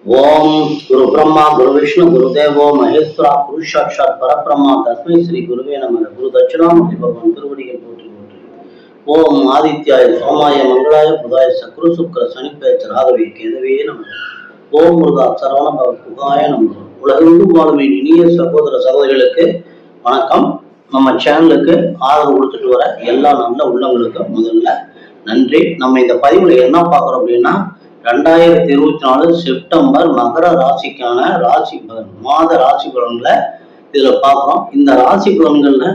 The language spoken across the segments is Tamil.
ओम गुरु ब्रह्मा गुरु विष्णु गुरुदेवो महेश्वरा गुरु साक्षात परब्रह्मा तस्मै श्री गुरुवे नमः गुरु दक्षिणामूर्ति भगवान திருவடிகள் போற்றி போற்றி ஓம் ஆதித்யாய சோமாய மங்களாய புதாய சக்ரு சுக்ர சனிப்பய ராகவே கேதவே நமः ஓம் முருகா சரவண பவ புகாய நமः உலகெங்கும் வாழும் இனிய சகோதர சகோதரிகளுக்கு வணக்கம். நம்ம சேனலுக்கு ஆதரவு கொடுத்துட்டு வர எல்லா நல்ல உள்ளவங்களுக்கு முதல்ல நன்றி. நம்ம இந்த பதிவுல என்ன பார்க்குறோம் அப்படின்னா 2024 செப்டம்பர் மகர ராசிக்கான ராசி மாத ராசி பலன்களை இதுல பார்க்குறோம். இந்த ராசி பலன்கள்ல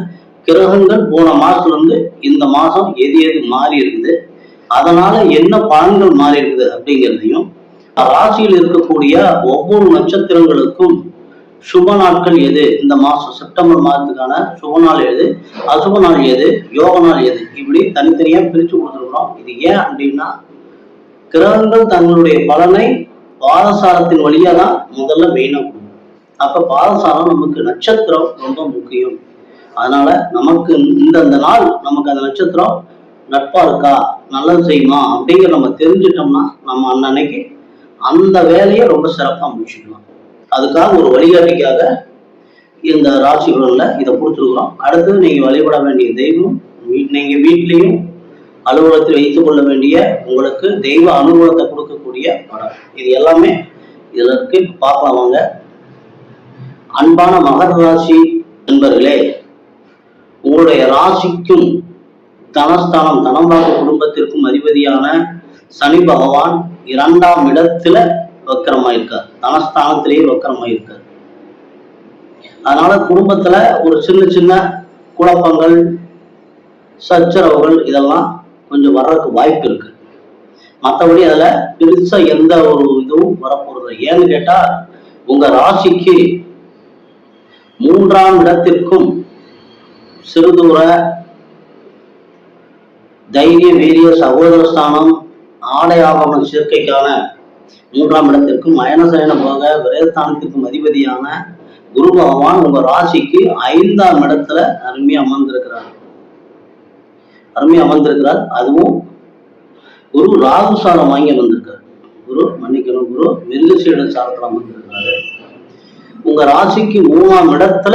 கிரகங்கள் போன மாசத்துல இருந்து இந்த மாசம் எது எது மாறி இருக்குது, அதனால என்ன பலன்கள் மாறி இருக்குது அப்படிங்கிறதையும், ராசியில் இருக்கக்கூடிய ஒவ்வொரு நட்சத்திரங்களுக்கும் சுப நாட்கள் எது, இந்த மாசம் செப்டம்பர் மாதத்துக்கான சுப நாள் எது, அசுப நாள் எது, யோக நாள் எது, இப்படி தனித்தனியா பிரிச்சு கொடுத்துருக்கிறோம். இது ஏன் அப்படின்னா கிரகங்கள் தங்களுடைய பலனை பாதசாரத்தின் வழியா தான் முதல்ல மெயினா கொடுக்கும். அப்ப பாதசாரம் நமக்கு நட்சத்திரம் ரொம்ப முக்கியம். அதனால நமக்கு இந்த நாள் நமக்கு அந்த நட்சத்திரம் நட்பா இருக்கா, நல்லது செய்யுமா அப்படிங்கிற நம்ம தெரிஞ்சிட்டோம்னா நம்ம அன்னைக்கு அந்த வேலையை ரொம்ப சிறப்பா முடிச்சுக்கலாம். அதுக்காக ஒரு வழிகாட்டிக்காக இந்த ராசி பலன்ல இதை கொடுத்துருக்குறோம். அடுத்தது நீங்க வழிபட வேண்டிய தெய்வம், நீங்க வீட்லயும் அலுவலகத்தில் வைத்துக் கொள்ள வேண்டிய உங்களுக்கு தெய்வ அனுகூலத்தை கொடுக்கக்கூடிய படம், இது எல்லாமே இதுல இருக்கு. பார்க்கலாம் வாங்க. அன்பான மகர ராசி நண்பர்களே, உங்களுடைய ராசிக்கும் தனஸ்தானம் தனம்பாக குடும்பத்திற்கும் அதிபதியான சனி பகவான் 2ஆம் இடத்துல வக்கரமாயிருக்கார், தனஸ்தானத்திலேயே வக்கரமாயிருக்கார். அதனால குடும்பத்துல ஒரு சின்ன சின்ன குழப்பங்கள் சச்சரவுகள் இதெல்லாம் கொஞ்சம் வர்றதுக்கு வாய்ப்பு இருக்கு. மற்றபடி அதுல பெருசா எந்த ஒரு இதுவும் வரப்போறது. ஏன்னு கேட்டா உங்க ராசிக்கு 3ஆம் இடத்திற்கும் சிறுதூர தைரிய வீரிய சகோதர ஸ்தானம் ஆடை ஆபரண சேர்க்கைக்கான 3ஆம் இடத்திற்கும் அயனசயன போக விரயஸ்தானத்திற்கும் அதிபதியான குரு பகவான் உங்க ராசிக்கு 5ஆம் இடத்துல அருமையா அமர்ந்திருக்கிறார். அதுவும் குரு ராகு சாரம் வாங்கி வந்திருக்காரு. குரு மிருகசீட சாரத்துல அமர்ந்திருக்கிறாரு. உங்க ராசிக்கு 3ஆம் இடத்துல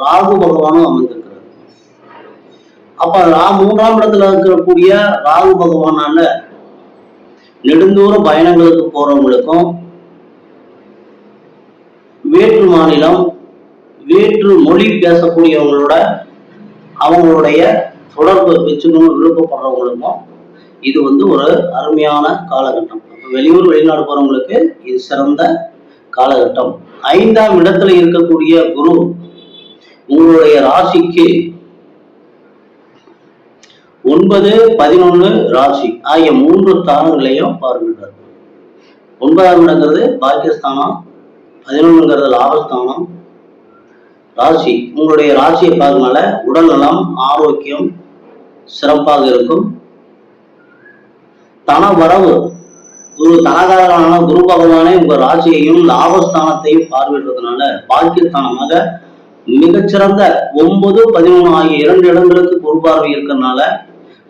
ராகு பகவானும் அமர்ந்திருக்கிறார். அப்ப 3ஆம் இடத்துல இருக்கக்கூடிய ராகு பகவானால நெடுந்தூர பயணங்களுக்கு போறவங்களுக்கும், வேற்று மாநிலம் வேற்று மொழி பேசக்கூடியவங்களோட அவங்களுடைய தொடர்பு வச்சுக்கணும் விருப்பப்படுறவங்களுக்கும் இது ஒரு அருமையான காலகட்டம். வெளியூர் வெளிநாடு போறவங்களுக்கு இது சிறந்த காலகட்டம். 5ஆம் இடத்துல இருக்கக்கூடிய குரு உங்களுடைய ராசிக்கு 9, 11 ராசி ஆகிய 3 ஸ்தானங்களையும் பார்க்கிறார். 9ஆம் இடங்கிறது பாக்கியஸ்தானம், 11ங்கிறது லாபஸ்தானம். ராசி உங்களுடைய ராசியை பார்க்கறதுனால உடல் நலம் ஆரோக்கியம் சிறப்பாக இருக்கும். தன வரவு தனகாரனான குரு பகவானே உங்க ராசியையும் லாபஸ்தானத்தையும் பார்வையிடுறதுனால பாக்கியஸ்தானமாக மிகச்சிறந்த 9, 11 ஆகிய 2 இடங்களுக்கு குரு பார்வை இருக்கிறதுனால,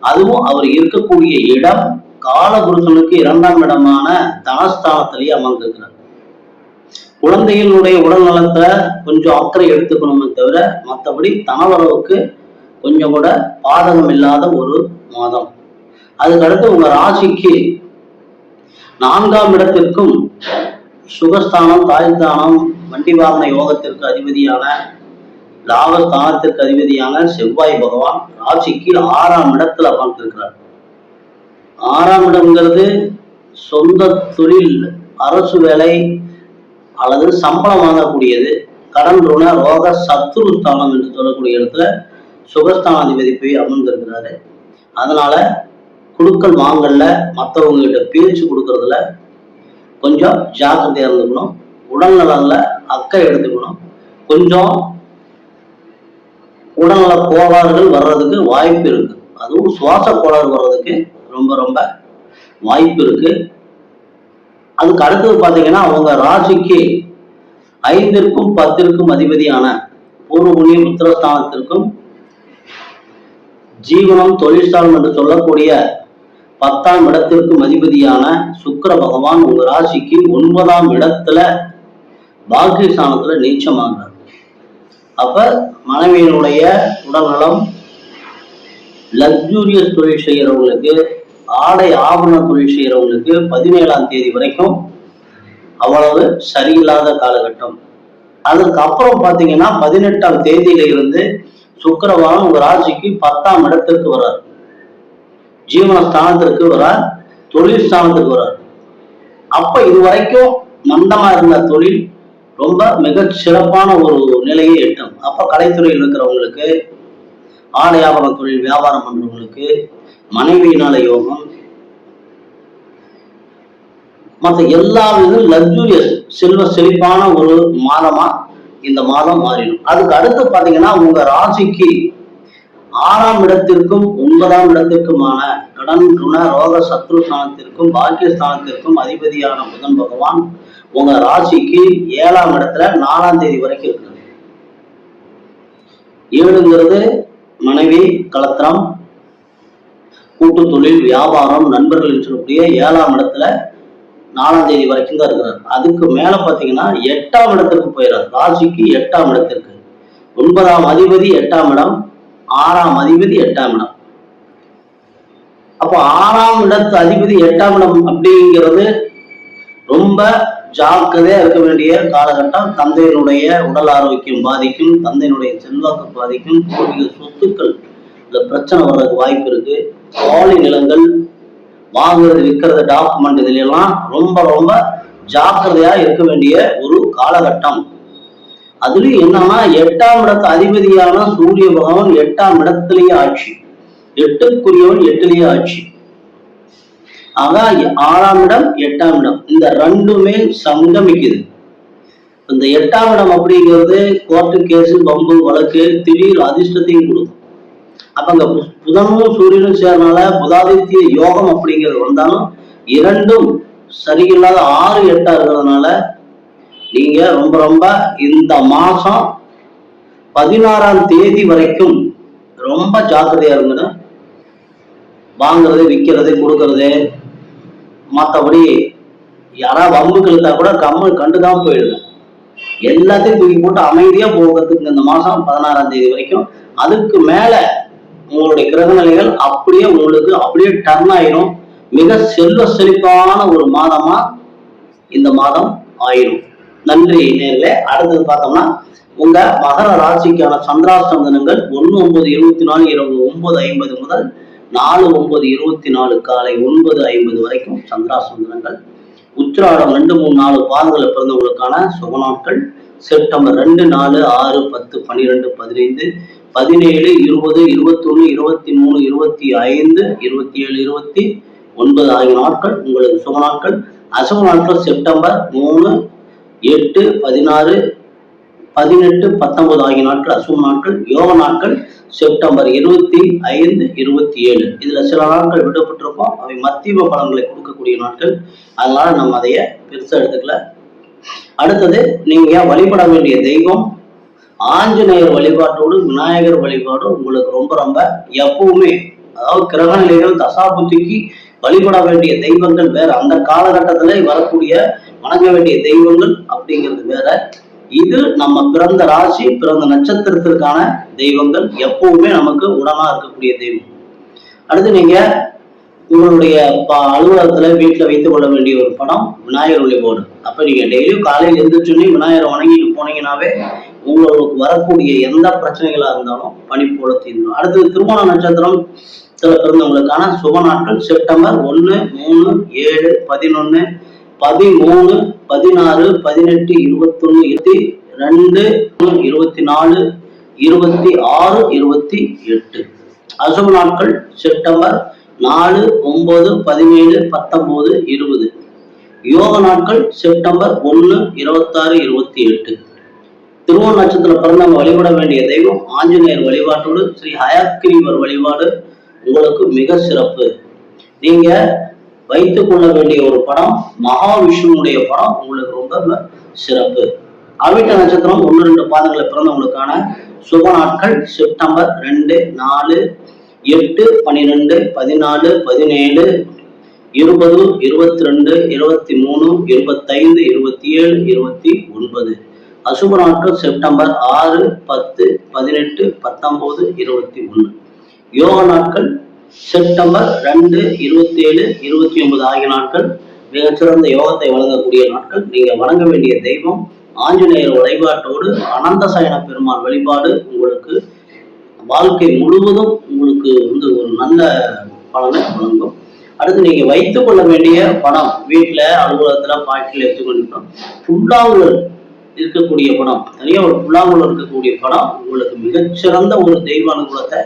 அதுவும் அவர் இருக்கக்கூடிய இடம் காலபுருஷனுக்கு 2ஆம் இடமான தனஸ்தானத்திலேயே அமர்ந்திருக்கிறார். குழந்தைகளுடைய உடல் நலத்தை கொஞ்சம் அக்கறை எடுத்துக்கணுமே தவிர மற்றபடி தனவரவுக்கு கொஞ்சம் கூட பாதகம் இல்லாத ஒரு மாதம். அதுக்கடுத்து உங்க ராசிக்கு 4ஆம் இடத்திற்கும் சுகஸ்தானம் தாய்ஸ்தானம் வண்டி வாகன யோகத்திற்கு அதிபதியான லாபஸ்தானத்திற்கு அதிபதியான செவ்வாய் பகவான் ராசிக்கு 6ஆம் இடத்துல அமர்ந்திருக்கிறார். 6ஆம் இடம்ங்கிறது சொந்த தொழில், அரசு வேலை அல்லது சம்பளம் வாங்கக்கூடியது, கடன் ருண ரோக சத்துரு ஸ்தானம் என்று சொல்லக்கூடிய இடத்துல சுகஸ்தான அதிபதி போய் அமர்ந்திருக்கிறாரு. அதனால குடுக்கல் வாங்கல்ல மற்றவங்க கிட்ட பேச்சு கொடுக்கறதுல கொஞ்சம் ஜாக்கிரதையா இருந்துக்கணும். உடல் நலன்ல அக்கறை எடுத்துக்கணும். கொஞ்சம் உடல்நல கோளாறுகள் வர்றதுக்கு வாய்ப்பு இருக்கு. அதுவும் சுவாச கோளாறு வர்றதுக்கு ரொம்ப ரொம்ப வாய்ப்பு இருக்கு. அதுக்கு அடுத்தது பாத்தீங்கன்னா அவங்க ராசிக்கு 5ற்கும் 10ற்கும் அதிபதியான பூர்வ புண்ணிய புத்திரஸ்தானத்திற்கும் ஜீவனம் தொழிற்சாலம் என்று சொல்லக்கூடிய 10ஆம் இடத்திற்கும் அதிபதியான சுக்கிர பகவான் உங்க ராசிக்கு 9ஆம் இடத்துல பாக்கியஸ்தானத்துல நீச்சமாகிறார். அப்ப மனைவியினுடைய உடல்நலம், லக்ஸூரியஸ் தொழில் செய்யறவங்களுக்கு, ஆடை ஆபரண தொழில் செய்யறவங்களுக்கு 17ஆம் தேதி வரைக்கும் அவ்வளவு சரியில்லாத காலகட்டம். அதுக்கு அப்புறம் பாத்தீங்கன்னா 18ஆம் தேதியில இருந்து சுக்கிர பகவான் உங்க ராசிக்கு 10ஆம் இடத்திற்கு வர்றார், ஜீவனஸ்தானத்திற்கு வரார், தொழில் ஸ்தானத்துக்கு வரார். அப்ப இது வரைக்கும் மந்தமா இருந்த தொழில் ரொம்ப மிக சிறப்பான ஒரு நிலையை எட்டும். அப்ப கலைத்துறையில் இருக்கிறவங்களுக்கு, ஆடை ஆபரண தொழில் வியாபாரம் பண்றவங்களுக்கு மனைவியினால யோகம், மற்ற எல்லா விதம் லக்ஸூரியஸ் செல்வ செழிப்பான ஒரு மாதமா இந்த மாதம் மாறிடும். அதுக்கு அடுத்து பாத்தீங்கன்னா உங்க ராசிக்கு 6ஆம் இடத்திற்கும் 9ஆம் இடத்திற்குமான கடன், ருண, ரோக, சத்ரு ஸ்தானத்திற்கும் பாக்கியஸ்தானத்திற்கும் அதிபதியான புதன் பகவான் உங்க ராசிக்கு 7ஆம் இடத்துல 4ஆம் தேதி வரைக்கும் இருக்கிறது. 7ங்கிறது மனைவி, கலத்திரம், கூட்டு தொழில், வியாபாரம், நண்பர்கள் சொல்லக்கூடிய 7ஆம் இடத்துல 4ஆம் தேதி வரைக்கும் தான் இருக்கிறார். அதுக்கு மேல பாத்தீங்கன்னா 8ஆம் இடத்திற்கு போயிடார், ராசிக்கு 8ஆம் இடத்திற்கு. 9ஆம் அதிபதி 8ஆம் இடம், 6ஆம் அதிபதி 8ஆம் இடம். அப்போ 6ஆம் இடத்து அதிபதி 8ஆம் இடம் அப்படிங்கிறது ரொம்ப ஜாக்கிரதையா இருக்க வேண்டிய காலகட்டம். தந்தையினுடைய உடல் ஆரோக்கியம் பாதிக்கும், தந்தையினுடைய செல்வாக்கு பாதிக்கும், பூர்வீக சொத்துக்கள் இந்த பிரச்சனை வர்றதுக்கு வாய்ப்பு இருக்கு. காலி நிலங்கள் வாங்குறது, விற்கிறது, டாக்குமெண்ட், இதுல எல்லாம் ரொம்ப ரொம்ப ஜாக்கிரதையா இருக்க வேண்டிய ஒரு காலகட்டம். அதுலயும் என்னன்னா 8ஆம் இடத்து அதிபதியான சூரிய பகவான் 8ஆம் இடத்திலேயே ஆட்சி, 8க்குரியவன் 8லேயே ஆட்சி. ஆக 6ஆம் இடம் 8ஆம் இடம் இந்த ரெண்டுமே சங்கமிக்குது. இந்த 8ஆம் இடம் அப்படிங்கிறது கோர்ட்டு கேஸு, பம்பு, வழக்கு, திடீர் அதிர்ஷ்டத்தையும் கொடுக்கும். அப்ப அங்க புதனும் சூரியனும் சேர்னால புதாதித்ய யோகம் அப்படிங்கிறது வந்தாலும் இரண்டும் சரியில்லாத 6, 8 இருக்கிறதுனால நீங்க ரொம்ப ரொம்ப இந்த மாசம் 16ஆம் தேதி வரைக்கும் ரொம்ப ஜாக்கிரதையா இருங்க. வாங்குறது, விற்கிறது, கொடுக்கறது, மற்றபடி யாராவது வம்புக்கு இழுத்தா கூட கண்டுக்காம போயிடுங்க. எல்லாத்தையும் தூக்கி போட்டு அமைதியா போகிறதுக்கு இந்த மாசம் 16ஆம் தேதி வரைக்கும். அதுக்கு மேல உங்களுடைய கிரக நிலைகள் அப்படியே டர்ன் ஆயிரும். மிக செல்வ செழிப்பான ஒரு மாதமா இந்த மாதம் ஆயிரும். நன்றி நேர்களே. அடுத்தது பார்த்தோம்னா உங்க மகர ராசிக்கான சந்திராஷ்டம தினங்கள் 1/9/24 இரவு 9:50 முதல் 4/9/24 காலை 9:50 வரைக்கும் சந்திராஷ்டம தினங்கள். உத்திராடம் 2, 3, 4 பாதங்களை பிறந்தவங்களுக்கான சுப நாட்கள் செப்டம்பர் 2, 4, 6, 10, 12, 15, 17, 20, 21, 23, 25, 27, 29 ஆகிய நாட்கள் உங்களுக்கு சுப நாட்கள். அசுப நாட்கள் செப்டம்பர் 3, 8, 16, 18, 19 ஆகிய நாட்கள் அசுப நாட்கள். யோக நாட்கள் செப்டம்பர் 25, 27. இதுல சில நாட்கள் விடப்பட்டிருக்கோம், அவை மத்திய பலன்களை கொடுக்கக்கூடிய நாட்கள். அதனால நம்ம அதைய பெருசா எடுத்துக்கல. அடுத்தது நீங்க வழிபட வேண்டிய தெய்வம் ஆஞ்சநேயர் வழிபாட்டோடு விநாயகர் வழிபாடு உங்களுக்கு ரொம்ப ரொம்ப எப்பவுமே, அதாவது கிரக நிலைகள் தசாபுத்திக்கு வழிபட வேண்டிய தெய்வங்கள் வேற, அந்த காலகட்டத்துல வரக்கூடிய வணங்க வேண்டிய தெய்வங்கள் அப்படிங்கிறது வேற. இது நம்ம பிறந்த ராசி, பிறந்த நட்சத்திரத்திற்கான தெய்வங்கள் எப்பவுமே நமக்கு உடனா இருக்கக்கூடிய தெய்வம். அடுத்து நீங்க உங்களுடைய அலுவலகத்துல வீட்டுல வைத்துக் கொள்ள வேண்டிய ஒரு படம் விநாயகர் வழிபாடு. அப்ப நீங்க டெய்லியும் காலையில் எழுந்திரிச்சோன்னே விநாயகரை வணங்கிட்டு போனீங்கன்னாவே உங்களுக்கு வரக்கூடிய எந்த பிரச்சனைகளா இருந்தாலும் பனிப்போல தீர்ந்துடும். அடுத்தது திருமண நட்சத்திரம் பிறந்தவங்களுக்கான சுப நாட்கள் செப்டம்பர் 1, 3, 7, 11, 13, 16, 18, 21, 22, 24, 26, 28. அசுப நாட்கள் செப்டம்பர் 4, 9, 17, 19, 20. யோக நாட்கள் செப்டம்பர் 1, 26, 28. திருவோண நட்சத்திரம் பிறந்தவங்க வழிபட வேண்டிய தெய்வம் ஆஞ்சநேயர் வழிபாட்டோடு ஸ்ரீ ஹயக்ரீவர் வழிபாடு உங்களுக்கு மிக சிறப்பு. நீங்க வைத்துக் கொள்ள வேண்டிய ஒரு படம் மகாவிஷ்ணுடைய படம் உங்களுக்கு ரொம்ப சிறப்பு. அவிட்ட நட்சத்திரம் 1, 2 பாதங்களை பிறந்தவங்களுக்கான சுப நாட்கள் செப்டம்பர் 2, 4, 8, 12, 14, 17, 20, 22, 23, 25, 27, 29. அசுப நாட்கள் செப்டம்பர் 6, 10, 18, 19, 21. யோக நாட்கள் செப்டம்பர் 2, 27, 29 ஆகிய நாட்கள் மிகச்சிறந்த யோகத்தை வழங்கக்கூடிய நாட்கள். நீங்க வணங்க வேண்டிய தெய்வம் ஆஞ்சநேயர் வழிபாட்டோடு அனந்த சயன பெருமாள் வழிபாடு உங்களுக்கு வாழ்க்கை முழுவதும் உங்களுக்கு ஒரு நல்ல பலனை வழங்கும். அடுத்து நீங்க வைத்துக் கொள்ள வேண்டிய பணம், வீட்டுல அலுவலகத்துல பாக்கெட்ல எடுத்துக்கொண்டிருக்கோம். புல்லாங்குழல் இருக்கக்கூடிய பணம், தனியா ஒரு புல்லாங்குழல் இருக்கக்கூடிய பணம் உங்களுக்கு மிகச்சிறந்த ஒரு தெய்வ அனுகூலத்தை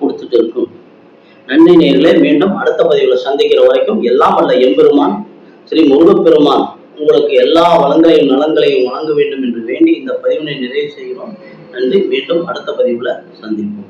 கொடுத்துட்டு இருக்கும். நன்றி நேயர்களே. மீண்டும் அடுத்த பதிவுல சந்திக்கிற வரைக்கும் எல்லாம் வல்ல எம்பெருமான் ஸ்ரீ முருகப்பெருமான் உங்களுக்கு எல்லா வளங்களையும் நலங்களையும் வழங்க வேண்டும் என்று வேண்டி இந்த பதிவினை நிறைவு செய்கிறோம். நன்றி. மீண்டும் அடுத்த பதிவுல சந்திப்போம்.